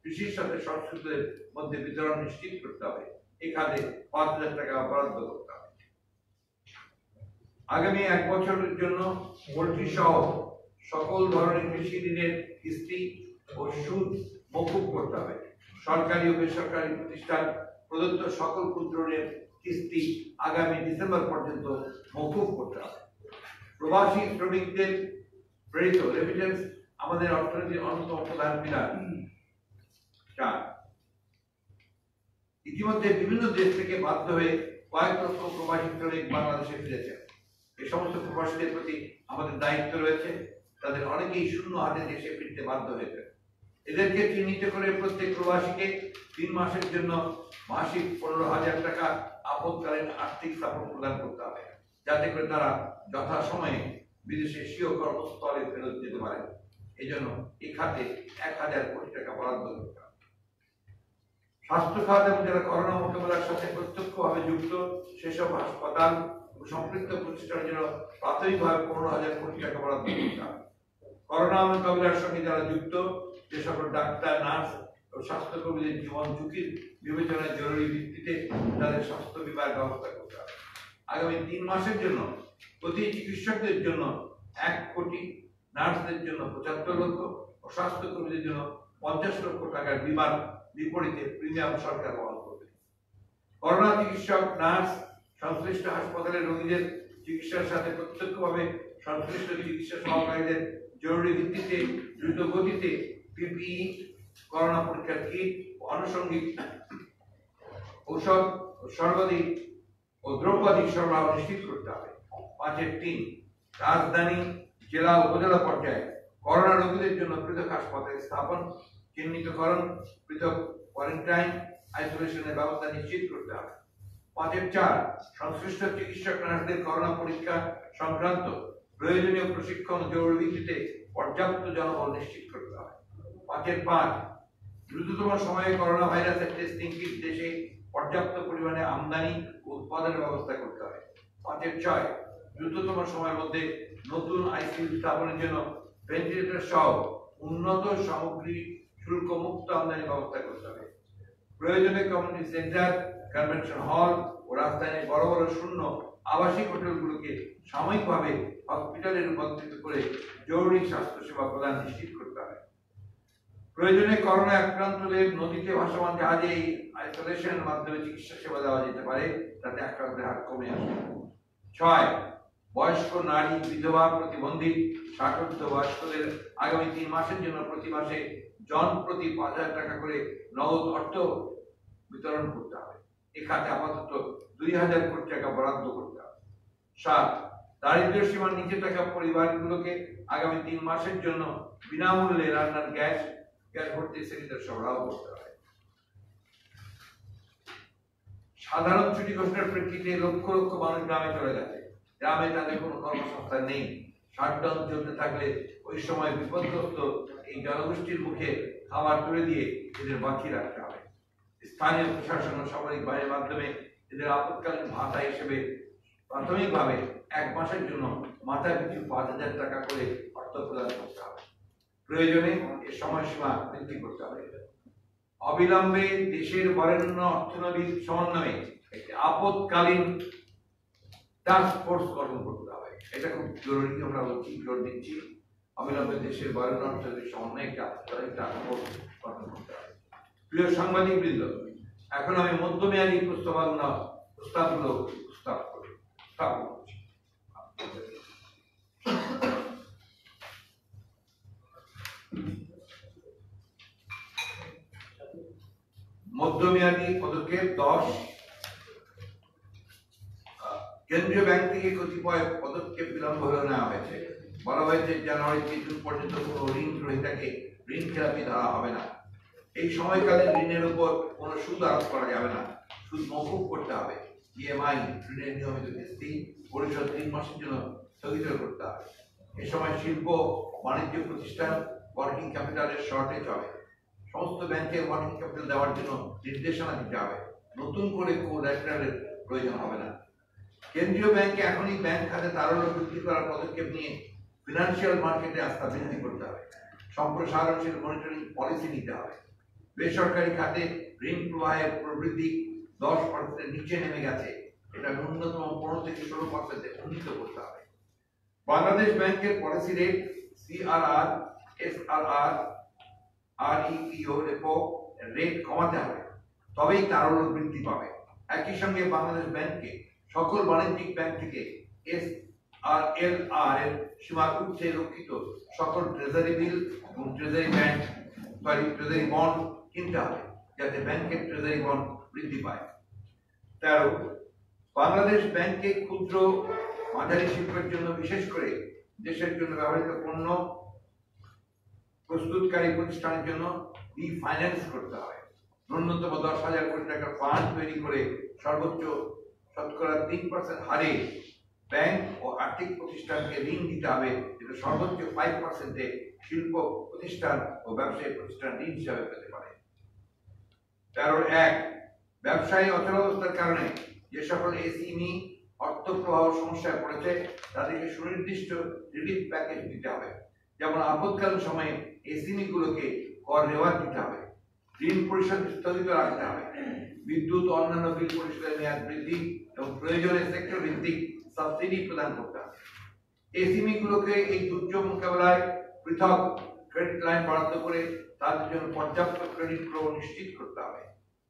কৃষির সাথে সংশ্লিষ্টদের মধ্যে বিতরণ নিশ্চিত করতে হবে। এই খাতে 5,000 টাকা বরাদ্দ করতে হবে। আগামী 1 বছরের জন্য পোল্ট্রি সহ সকল ধরনের কৃষি ঋণের কিস্তি ও সুদ মকুব করতে হবে। সরকারি ও বেসরকারি প্রতিষ্ঠান প্রদত্ত সকল ক্ষুদ্র ঋণের কিস্তি আগামী ডিসেম্বর পর্যন্ত মকুব করতে হবে। প্রবাসী শ্রমিকদের প্রেরিত রেমিটেন্স আমাদের অর্থনীতির অন্যতম প্রধান পিলার। 4, ইতিমধ্যে বিভিন্ন দেশ থেকে বাধ্য হয়ে কয়েক লক্ষ প্রবাসী শ্রমিক বাংলাদেশে ফিরেছে। এই সমস্ত প্রবাসীদের প্রতি আমাদের দায়িত্ব রয়েছে। তাদের অনেকেই শূন্য হাতে দেশে ফিরতে বাধ্য হয়েছে। এদেরকে চিহ্নিত করে প্রত্যেক প্রবাসীকে 3 মাসের জন্য মাসিক 15,000 টাকা আপদকালীন আর্থিক সাপোর্ট প্রদান করতে হবে, যাতে করে তারা যথাসময়ে বিদেশে স্বীয় কর্মস্থলে ফেরত যেতে পারে। এই জন্য এই খাতে 1,000 কোটি টাকা বরাদ্দ করতে হবে। স্বাস্থ্য খাত এবং যারা করোনা মোকাবেলার সাথে প্রত্যক্ষভাবে যুক্ত সেসব হাসপাতাল ও সম্পৃক্ত প্রতিষ্ঠানের জন্য প্রাথমিকভাবে 15,000 কোটি টাকা বরাদ্দ করতে হবে। করোনা মোকাবিলার সঙ্গে যারা যুক্ত যে সকল ডাক্তার, নার্স ও স্বাস্থ্যকর্মীদের জীবন ঝুঁকির বিবেচনায় জরুরি ভিত্তিতে তাদের স্বাস্থ্য বিমার ব্যবস্থা করতে হবে। আগামী 3 মাসের জন্য প্রতি চিকিৎসকদের জন্য 1 কোটি, নার্সদের জন্য 75 লক্ষ ও স্বাস্থ্যকর্মীদের জন্য 50 লক্ষ টাকার বিমার বিপরীতে প্রিমিয়াম সরকার বহন করবে। করোনা চিকিৎসক, নার্স সংশ্লিষ্ট হাসপাতালের রোগীদের চিকিৎসার সাথে প্রত্যক্ষভাবে সংশ্লিষ্ট চিকিৎসা সহকারীদের জরুরি ভিত্তিতে দ্রুত গতিতে পিপিই, করোনা পরীক্ষার কিট, আনুষঙ্গিক ঔষধ ও সর্বাধিক ও দ্রব্যাদি সরবরাহ নিশ্চিত করতে হবে। 5.3, রাজধানী, জেলা, উপজেলা পর্যায়ে করোনা রোগীদের জন্য পৃথক হাসপাতাল স্থাপন, চিহ্নিতকরণ, পৃথক কোয়ারেন্টাইন, আইসোলেশনের ব্যবস্থা নিশ্চিত করতে হবে। 5.4, সংশ্লিষ্ট চিকিৎসক, নার্সদের করোনা পরীক্ষা সংক্রান্ত প্রয়োজনীয় প্রশিক্ষণ জরুরি ভিত্তিতে পর্যাপ্ত জনবল নিশ্চিত করতে হবে। 5.5, দ্রুততম সময়ে করোনা ভাইরাসের টেস্টিং কিট দেশে পর্যাপ্ত পরিমাণে আমদানি ও উৎপাদনের ব্যবস্থা করতে হবে। 5.6, দ্রুততম সময়ের মধ্যে নতুন আইসিইউ স্থাপনের জন্য ভেন্টিলেটর সহ উন্নত সামগ্রী শুল্ক মুক্ত আমদানি ব্যবস্থা করতে হবে। প্রয়োজনে কমিউনিটি সেন্টার, কনভেনশন হল ও রাজধানীর বড় বড় শূন্য আবাসিক হোটেলগুলোকে সাময়িকভাবে হসপিটালে রূপান্তরিত করে জরুরি স্বাস্থ্য সেবা প্রদান নিশ্চিত করতে হবে। প্রয়োজনে করোনা আক্রান্তদের নদীতে ভাসমান জাহাজে এই আইসোলেশনের মাধ্যমে চিকিৎসা সেবা দেওয়া যেতে পারে, যাতে আক্রান্তের হার কমে আসে। 6, বয়স্ক, নারী, বিধবা, প্রতিবন্ধী, ষাটোর্ধ্ব বয়স্কদের আগামী 3 মাসের জন্য প্রতি মাসে জন প্রতি 5,000 টাকা করে নগদ অর্থ বিতরণ করতে হবে। এ খাতে আপাতত 2,000 কোটি টাকা বরাদ্দ করতে হবে। 7, দারিদ্র্য সীমার নিচে থাকা পরিবারগুলোকে আগামী 3 মাসের জন্য বিনামূল্যে রান্নার গ্যাস ভর্তি সিলিন্ডার সরবরাহ করতে হবে। সাধারণ ছুটি ঘোষণার প্রেক্ষিতে লক্ষ লক্ষ মানুষ গ্রামে চলে গেছে। গ্রামে তাদের কোনো কর্মসংস্থান নেই। শাটডাউন চলতে থাকলে ওই সময় বিপদগ্রস্ত এই জনগোষ্ঠীর মুখে খাবার তুলে দিয়ে এদের বাঁচিয়ে রাখতে হবে। স্থানীয় প্রশাসন ও সামরিক বাহিনীর মাধ্যমে এদের আপৎকালীন ভাতা হিসেবে প্রাথমিকভাবে 1 মাসের জন্য মাথা পিছু 5,000 টাকা করে অর্থ প্রদান করতে হবে। প্রয়োজনে এর সময়সীমা বৃদ্ধি করতে হবে। অবিলম্বে দেশের বরেণ্য অর্থনৈতিক সমন্বয়ে একটি আপৎকালীন টাস্ক ফোর্স গঠন করতে হবে। এটা খুব জরুরি, আমরা বলছি, জোর দিচ্ছি। অবিলম্বে দেশের বরেণ্য অর্থনৈতিক সমন্বয়ে একটি আপৎকালীন টাস্ক ফোর্স গঠন করতে হবে। প্রিয় সাংবাদিকবৃন্দ, এখন আমি মধ্যমেয়াদী প্রস্তাবগুলো স্থাপন করছি। মধ্যমেয়াদী পদক্ষেপ 10 কেন্দ্রীয় ব্যাংক থেকে কতিপয় পদক্ষেপ বিলম্ব হলেও নেওয়া হয়েছে। বলা হয়েছে জানুয়ারি থেকে জুন পর্যন্ত কোনো ঋণ গ্রহীতাকে ঋণ খেলাপি ধরা হবে না। এই সময়কালে ঋণের উপর কোনো সুদ আরোপ করা যাবে না, সুদ মকুব করতে হবে। ইএমআই ঋণের নিয়মিত কিস্তি পরিশোধ 3 মাসের জন্য স্থগিত করতে হবে। এ সময় শিল্প বাণিজ্য প্রতিষ্ঠান ওয়ার্কিং ক্যাপিটালের শর্টেজ হবে। সমস্ত ব্যাংকের ওয়ার্কিং ক্যাপিটাল দেওয়ার জন্য নির্দেশনা দিতে হবে। নতুন করে কোল্যাটারালের প্রয়োজন হবে না। কেন্দ্রীয় ব্যাংকে এখনই ব্যাংক খাতে তারল্য বৃদ্ধি করার পদক্ষেপ নিয়ে ফিনান্সিয়াল মার্কেটে আস্থা বৃদ্ধি করতে হবে। সম্প্রসারণশীল মনিটরিং পলিসি নিতে হবে। বেসরকারি খাতে ঋণ প্রবাহের প্রবৃদ্ধি 10% নিচে নেমে গেছে, এটা ন্যূনতম 15 থেকে 16% উন্নীত করতে হবে। বাংলাদেশ ব্যাংকের policy rate CRR, SRR, REPO repo rate কমাতে হবে, তবেই তারল্য বৃদ্ধি পাবে। একই সঙ্গে বাংলাদেশ ব্যাংককে সকল বাণিজ্যিক ব্যাংক থেকে এসআরএলআর এর সীমার ঊর্ধ্বে রক্ষিত সকল ট্রেজারি বিল এবং ট্রেজারি বন্ড কিনতে হবে, যাতে ব্যাংকের ট্রেজারি বন্ড বৃদ্ধি পায়। 13 বাংলাদেশ ব্যাংকে ক্ষুদ্র মাঝারি শিল্পের জন্য, বিশেষ করে দেশের জন্য ব্যবহৃত পণ্য প্রস্তুতকারী প্রতিষ্ঠানের জন্য রিফাইন্যান্স করতে হবে। ন্যূনতম 10,000 কোটি টাকার ফান্ড তৈরি করে সর্বোচ্চ শতকরা 3% হারে ব্যাংক ও আর্থিক প্রতিষ্ঠানকে ঋণ দিতে হবে, যেটা সর্বোচ্চ 5% শিল্প প্রতিষ্ঠান ও ব্যবসায়ী প্রতিষ্ঠান ঋণ হিসাবে পেতে পারে। 13.1 ব্যবসায়ী অচলাবস্থার কারণে যে সকল এসএমই অর্থ প্রবাহ সমস্যায় পড়েছে তাদেরকে সুনির্দিষ্ট রিলিফ প্যাকেজ দিতে হবে। যেমন আপৎকালীন সময়ে এসএমই গুলোকে কর রেওয়াজ দিতে হবে, ঋণ পরিশোধ স্থগিত রাখতে হবে, বিদ্যুৎ ও অন্যান্য বিল পরিশোধের মেয়াদ বৃদ্ধি এবং প্রয়োজনে সেক্টর ভিত্তিক সাবসিডি প্রদান করতে হবে। এসএমই গুলোকে এই দুর্যোগ মোকাবেলায় পৃথক ক্রেডিট লাইন বরাদ্দ করে তাদের জন্য পর্যাপ্ত ক্রেডিট ফ্লো নিশ্চিত করতে হবে।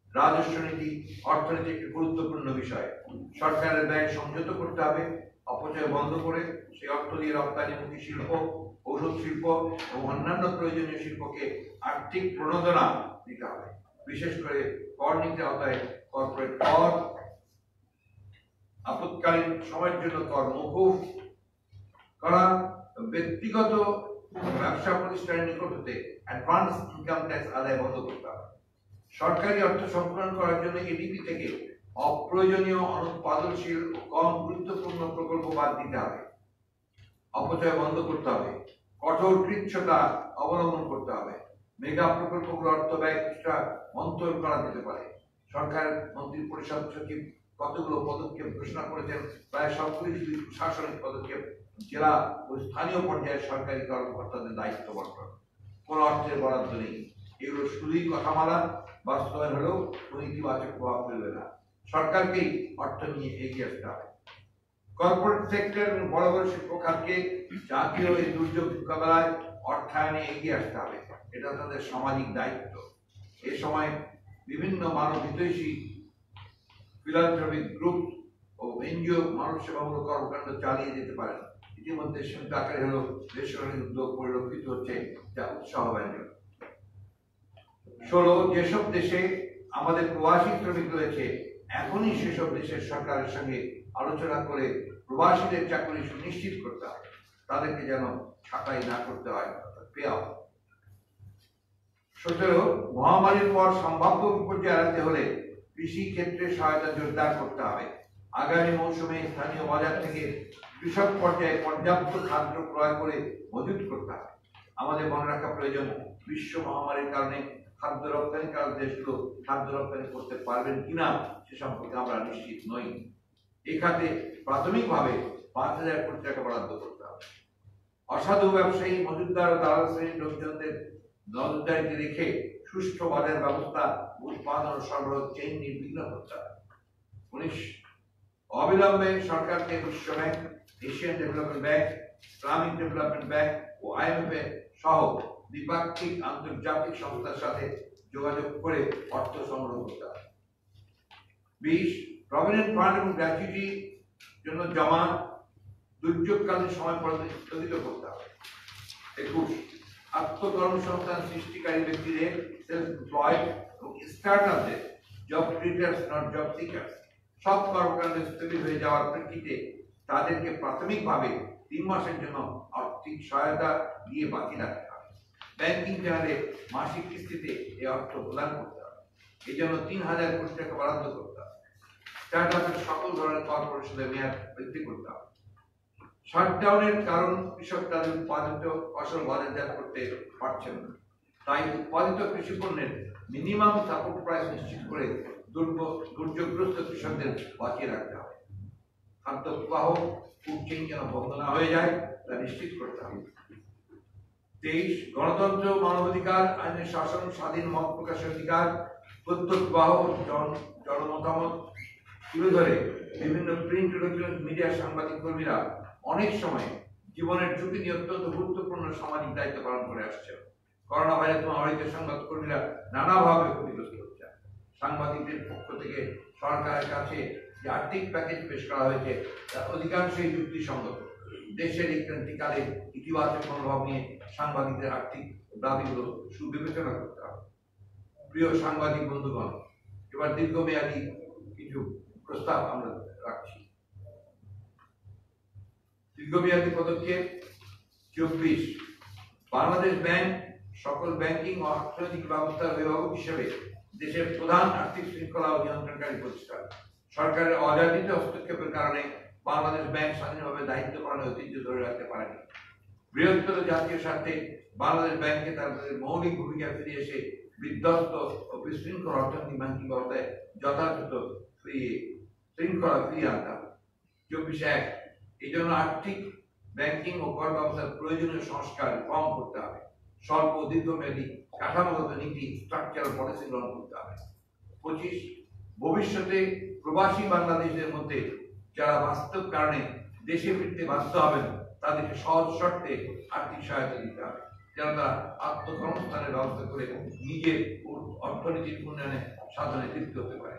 রাজস্ব নীতি অর্থনীতি একটি গুরুত্বপূর্ণ বিষয়। সরকারের ব্যয় সংযত করতে হবে, অপচয় বন্ধ করে সেই অর্থ দিয়ে রপ্তানিমুখী শিল্প, ঔষধ শিল্প এবং অন্যান্য প্রয়োজনীয় শিল্পকে আর্থিক প্রণোদনা দিতে হবে। বিশেষ করে কর নীতি আওতায় কর্পোরেট কর, আপৎকালীন সময়ের জন্য কর মকুব করা, ব্যক্তিগত ব্যবসা প্রতিষ্ঠানের নিকট হতে অ্যাডভান্স ইনকাম ট্যাক্স আদায় বন্ধ করতে হবে। সরকারি অর্থ সংকলন করার জন্য এডিপি থেকে অপ্রয়োজনীয়, অনুৎপাদনশীল ও কম গুরুত্বপূর্ণ প্রকল্প বাদ দিতে হবে। অপচয় বন্ধ করতে হবে, কঠোর কৃচ্ছতা অবলম্বন করতে হবে। মেগা প্রকল্পগুলো অর্থ ব্যয় কিছুটা মন্থর করা যেতে পারে। সরকার মন্ত্রী পরিষদ সচিব কতগুলো পদক্ষেপ ঘোষণা করেছেন, প্রায় সবগুলি প্রশাসনিক পদক্ষেপ জেলা ও স্থানীয় পর্যায়ে সরকারি কর্মকর্তাদের দায়িত্ব বন্টন। কোনো অর্থের বরাদ্দ নেই। এগুলো শুধুই কথামালা, বাস্তবায়ন হলেও কোনো ইতিবাচক প্রভাব ফেলবে না। সরকারকেই অর্থ নিয়ে এগিয়ে আসতে হবে। কর্পোরেট সেক্টর এবং বড় বড় শিল্প খাতকে জাতীয় এই দুর্যোগ মোকাবেলায় অর্থায়নে এগিয়ে আসতে হবে, এটা তাদের সামাজিক দায়িত্ব। এ সময় বিভিন্ন মানব হিতৈষী ফিলান্থ্রপিক গ্রুপ ও এনজিও মানব সেবামূলক কর্মকাণ্ড চালিয়ে যেতে পারেন। ইতিমধ্যে সীমিত আকারে হলেও বেসরকারি উদ্যোগ পরিলক্ষিত হচ্ছে, যা উৎসাহব্যঞ্জক। 16 যেসব দেশে আমাদের প্রবাসী শ্রমিক রয়েছে, এখনই সেসব দেশের সরকারের সঙ্গে আলোচনা করে প্রবাসীদের চাকরি সুনিশ্চিত করতে হবে, তাদেরকে যেন ছাঁটাই না করতে হয়, পেয়া। 17 মহামারীর পর সম্ভাব্য বিপর্যয় এড়াতে হলে কৃষি ক্ষেত্রে সহায়তা জোরদার করতে হবে। আগামী মৌসুমে স্থানীয় বাজার থেকে কৃষক পর্যায়ে পর্যাপ্ত খাদ্য ক্রয় করে মজুত করতে হবে। আমাদের মনে রাখা প্রয়োজন, বিশ্ব মহামারীর কারণে খাদ্য রপ্তানিকারক দেশগুলো খাদ্য রপ্তানি করতে পারবেন কিনা সে সম্পর্কে আমরা নিশ্চিত নই। এই খাতে প্রাথমিকভাবে 5,000 কোটি টাকা বরাদ্দ করতে হবে। অসাধু ব্যবসায়ী, মজুতদার ও দালাল শ্রেণীর লোকজনদের নজরদারিতে রেখে সুষ্ঠু বাজার ব্যবস্থা, উৎপাদন ও সরবরাহ চেইন নির্বিঘ্ন করতে হবে। 19 অবিলম্বে সরকারকে বিশ্ব bank, Asian development bank, Islamic development bank ও আইএমএফ সহ দ্বিপাক্ষিক আন্তর্জাতিক সংস্থার সাথে যোগাযোগ করে অর্থ সংগ্রহ করতে হবে। 20 প্রভিডেন্ট ফান্ড এবং গ্র্যাচুইটি জন্য জমা দুর্যোগকালীন সময় পর্যন্ত স্থগিত করতে হবে। 21 আত্মকর্মসংস্থান সৃষ্টিকারী ব্যক্তিদের, সেলফ এমপ্লয়েড এবং স্টার্টআপদের job creators not job seekers. সব কর্মকাণ্ড স্থগিত হয়ে যাওয়ার প্রেক্ষিতে তাদেরকে প্রাথমিকভাবে 3 মাসের জন্য আর্থিক সহায়তা দিয়ে বাকি রাখতে হবে। ব্যাংকিং জানালে মাসিক কিস্তিতে এই অর্থ প্রদান করতে হবে। এই জন্য 3000 কোটি টাকা বরাদ্দ করতে হবে। স্টার্টআপের সকল ধরনের কর পরিশোধের মেয়াদ বৃদ্ধি করতে হবে। শাটডাউনের কারণ কৃষক তাদের উৎপাদিত ফসল বাজারজাত করতে পারছেন না, তাই উৎপাদিত কৃষি পণ্যের মিনিমাম সাপোর্ট প্রাইস নিশ্চিত করে দুর্যোগগ্রস্ত কৃষকদের বাঁচিয়ে রাখতে হবে। খাদ্য প্রবাহ ফুড চেইন যেন বন্ধ না হয়ে যায় তা নিশ্চিত করতে হবে। 23 গণতন্ত্র, মানবাধিকার, আইনের শাসন, স্বাধীন মত প্রকাশের অধিকার, তথ্য প্রবাহ, জনমতামত তুলে ধরে বিভিন্ন প্রিন্ট ইলেকট্রনিক মিডিয়া সাংবাদিক কর্মীরা অনেক সময় জীবনের ঝুঁকি নিয়ে অত্যন্ত গুরুত্বপূর্ণ সামাজিক দায়িত্ব পালন করে আসছে। করোনা ভাইরাস মহামারীতে সংবাদ কর্মীরা নানাভাবে ক্ষতিগ্রস্ত হচ্ছে। সাংবাদিকদের পক্ষ থেকে সরকারের কাছে যে আর্থিক প্যাকেজ পেশ করা হয়েছে তার অধিকাংশই যুক্তিসঙ্গত। দেশের এই ক্রান্তিকালে ইতিবাচক মনোভাব নিয়ে সাংবাদিকদের আর্থিক দাবিগুলো সুবিবেচনা করতে হবে। প্রিয় সাংবাদিক বন্ধুগণ, এবার দীর্ঘমেয়াদী কিছু প্রস্তাব আমরা রাখছি। দীর্ঘমেয়াদী পদক্ষেপ 24 বাংলাদেশ ব্যাংক সকল ব্যাংকিং ও অর্থনৈতিক ব্যবস্থার অভিভাবক হিসেবে দেশের প্রধান আর্থিক শৃঙ্খলা ও নিয়ন্ত্রণকারী প্রতিষ্ঠান। সরকারের অযাচিত হস্তক্ষেপের কারণে বাংলাদেশ ব্যাংক স্বাধীনভাবে দায়িত্ব পালনের ঐতিহ্য ধরে রাখতে পারেনি। বৃহত্তর জাতীয় স্বার্থে বাংলাদেশ ব্যাংকে তাদের মৌলিক ভূমিকা ফিরে এসে বিধ্বস্ত ও বিশৃঙ্খল অর্থনৈতিক ব্যাংকিং ব্যবস্থায় যথাযথ শৃঙ্খলা ফিরিয়ে আনতে হবে। 24-1 এই জন্য আর্থিক ব্যাংকিং ও কর ব্যবস্থার প্রয়োজনীয় সংস্কার কম করতে হবে। স্বল্প ও দীর্ঘমেয়াদী কাঠামোগত নীতি স্ট্রাকচারাল পলিসি গ্রহণ করতে হবে। 25 ভবিষ্যতে প্রবাসী বাংলাদেশিদের মধ্যে যারা বাস্তব কারণে দেশে ফিরতে বাধ্য হবেন তাদেরকে সহজ শর্তে আর্থিক সহায়তা দিতে হবে, যেন তারা আত্মকর্মস্থানের ব্যবস্থা করে নিজের অর্থনীতির উন্নয়নে সাধনে তৃপ্ত হতে পারে।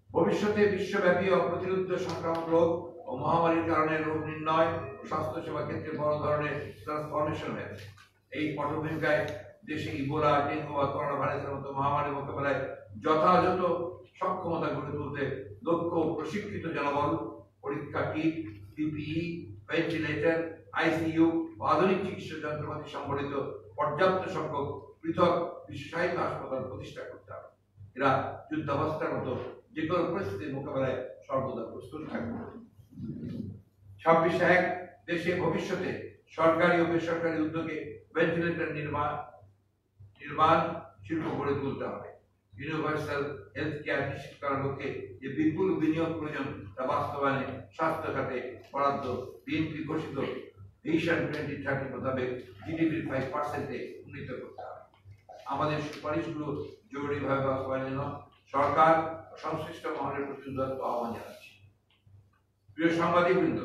ভবিষ্যতে বিশ্বব্যাপী অপ্রতিরোধ্য সংক্রামক রোগ ও মহামারীর কারণে রোগ নির্ণয় ও স্বাস্থ্যসেবা ক্ষেত্রে বড় ধরনের ট্রান্সফরমেশন হয়েছে। এই পটভূমিকায় দেশে ইবোলা, ডেঙ্গু বা করোনা ভাইরাসের মতো মহামারী মোকাবেলায় যথাযথ সক্ষমতা গড়ে তুলতে দক্ষ ও প্রশিক্ষিত জনবল, পরীক্ষা কিট, পিপিই, ভেন্টিলেটর, আইসিইউ ও আধুনিক চিকিৎসা যন্ত্রপাতি সম্বলিত পর্যাপ্ত সংখ্যক পৃথক বিশেষায়িত হাসপাতাল প্রতিষ্ঠা করতে হবে। এরা যুদ্ধাবস্থার মতো যে কোনো পরিস্থিতির মোকাবেলায় সর্বদা প্রস্তুত থাকবে। 26-1 দেশে ভবিষ্যতে সরকারি ও বেসরকারি উদ্যোগে ভেন্টিলেটর নির্মাণ শিল্প গড়ে তুলতে হবে। ইউনিভার্সাল হেলথ কেয়ার নিশ্চিত করার লক্ষ্যে যে বিপুল বিনিয়োগ প্রয়োজন তা বাস্তবায়নে স্বাস্থ্য খাতে বরাদ্দ বিএনপি ঘোষিত ভিশন 2030 মোতাবেক জিডিপির 5%-এ উন্নীত করতে হবে। আমাদের সুপারিশগুলো জরুরিভাবে বাস্তবায়নের জন্য সরকার ও সংশ্লিষ্ট মহলের প্রতি উদাত্ত আহ্বান জানাচ্ছি। প্রিয় সাংবাদিকবৃন্দ,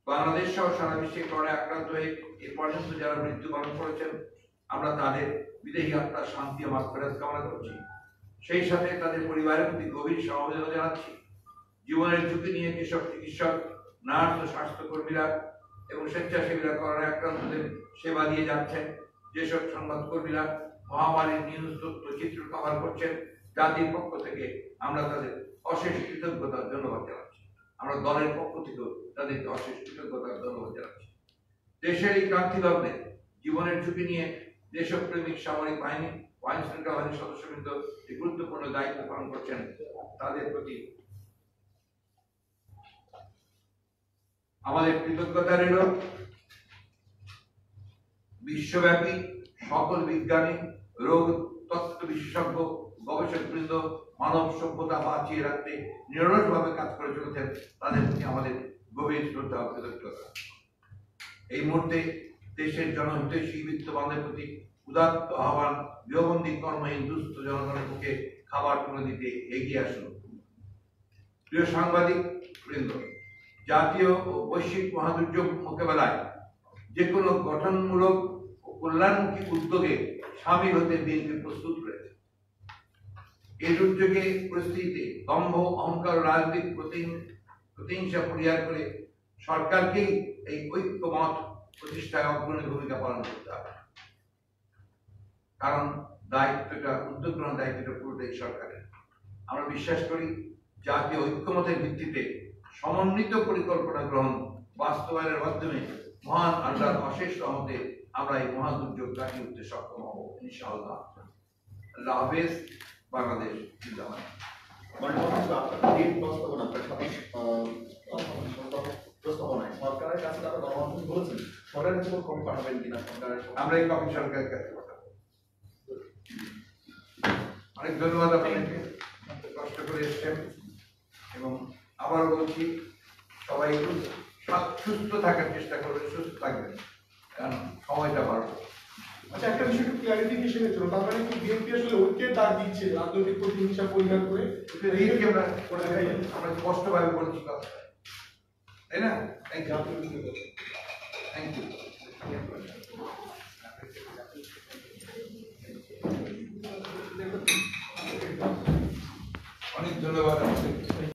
বাংলাদেশ সহ সারা বিশ্বে করোনায় আক্রান্ত হয়ে এ পর্যন্ত যারা মৃত্যুবরণ করেছেন আমরা তাদের বিদেহী আত্মার শান্তি ও মাগফিরাত কামনা করছি। সেই সাথে তাদের পরিবারের প্রতি গভীর সমবেদনা জানাচ্ছি। জীবনের ঝুঁকি নিয়ে যেসব চিকিৎসক, নার্স ও স্বাস্থ্যকর্মীরা এবং স্বেচ্ছাসেবীরা করোনায় আক্রান্তদের সেবা দিয়ে যাচ্ছেন, যেসব সংবাদকর্মীরা মহামারীর নিউজ তথ্য চিত্র কভার করছেন, জাতির পক্ষ থেকে আমরা তাদের অশেষ কৃতজ্ঞতার ধন্যবাদ জানাচ্ছি। আমরা দলের পক্ষ থেকেও তাদেরকে অশেষ কৃতজ্ঞতার ধন্যবাদ জানাচ্ছি। দেশের এই ক্রান্তি লগ্নে জীবনের ঝুঁকি নিয়ে দেশপ্রেমিক সামরিক বাহিনী, আইন শৃঙ্খলা বাহিনীর সদস্যবৃন্দ যে গুরুত্বপূর্ণ দায়িত্ব পালন করছেন তাদের প্রতি আমাদের কৃতজ্ঞতা রইল। বিশ্বব্যাপী সকল বিজ্ঞানী, রোগ তত্ত্ব বিশেষজ্ঞ, গবেষকবৃন্দ মানব সভ্যতা বাঁচিয়ে রাখতে নিরলসভাবে কাজ করে চলেছেন, তাদের প্রতি আমাদের গভীর শ্রদ্ধা ও কৃতজ্ঞতা। এই মুহূর্তে দেশের জনহিতৈষী বিত্তবানদের প্রতি উদাত্ত আহ্বান, গৃহবন্দী কর্মহীন দুস্থ জনগণের পক্ষে খাবার তুলে দিতে এগিয়ে আসুন। প্রিয় সাংবাদিক বৃন্দ, জাতীয় ও বৈশ্বিক মহাদুর্যোগ মোকাবেলায় যে কোনো গঠনমূলক ও কল্যাণমুখী উদ্যোগে সামিল হতে বিএনপি প্রস্তুত রয়েছে। এই দুর্যোগে পরিস্থিতিতে দম্ভ, অহংকার, রাজনৈতিক প্রতিহিংসা পরিহার করে সরকারকেই এই ঐক্যমত প্রতিষ্ঠায় অগ্রণী ভূমিকা পালন করতে হবে। কারণ উদ্যোগ গ্রহণ দায়িত্বটা পুরোটাই সরকারের। আমরা বিশ্বাস করি জাতীয় ঐক্যমতের ভিত্তিতে সমন্বিত পরিকল্পনা গ্রহণ বাস্তবায়নের মাধ্যমে মহান আল্লাহর অশেষ রহমতে আমরা এই মহা দুর্যোগ কাটিয়ে উঠতে সক্ষম হব ইনশাআল্লাহ। আল্লাহ হাফেজ। বাংলাদেশ জিন্দাবাদ। সরকারের কাছে তারা গণমাধ্যমে বলেছেন সরকারের কাছে কোনো কপি পাঠাবেন কিনা, আমরা এই কপি সরকারের কাছে পাঠাবো। অনেক ধন্যবাদ আপনাদেরকে, কষ্ট করে এসছেন এবং আবার বলছি সবাই একটু সুস্থ থাকার চেষ্টা করবেন, সুস্থ থাকবেন, কারণ সময়টা বাড়বে। আচ্ছা, একটা বিষয় একটু ক্লারিফিকেশন এর জন্য, তার মানে কি বিএনপি আসলে ঐক্যের ডাক দিচ্ছে রাজনৈতিক প্রতিহিংসা পরিহার করে? আমরা স্পষ্টভাবে বলছি কথা, তাই না? Thank you. অনেক ধন্যবাদ।